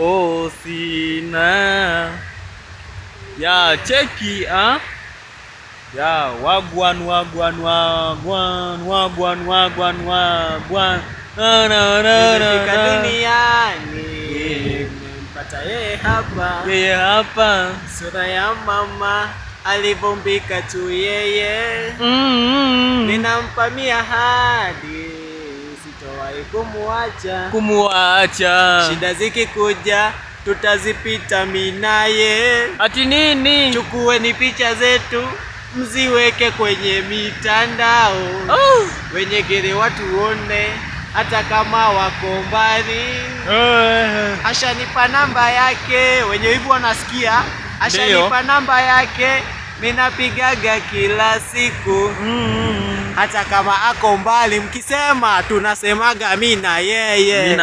Oh sina ya cheki ya wagwan nimefika duniani nimempata yeye hapa sura ya mama alivombika tu yeye ninampa ahadi sitowahi kumuacha shida zikikuja tutazipita mimi naye. Ati nini? Chukueni picha zetu mziweke kwenye mitandao wenye gere watu one hata kama wako mbali. Ashanipa namba yake, wenye hivyo wanasikia. Ashanipa namba yake, minapigaga kila siku hata kama ako mbali. Mkisema tunasemaga mimi na yeye.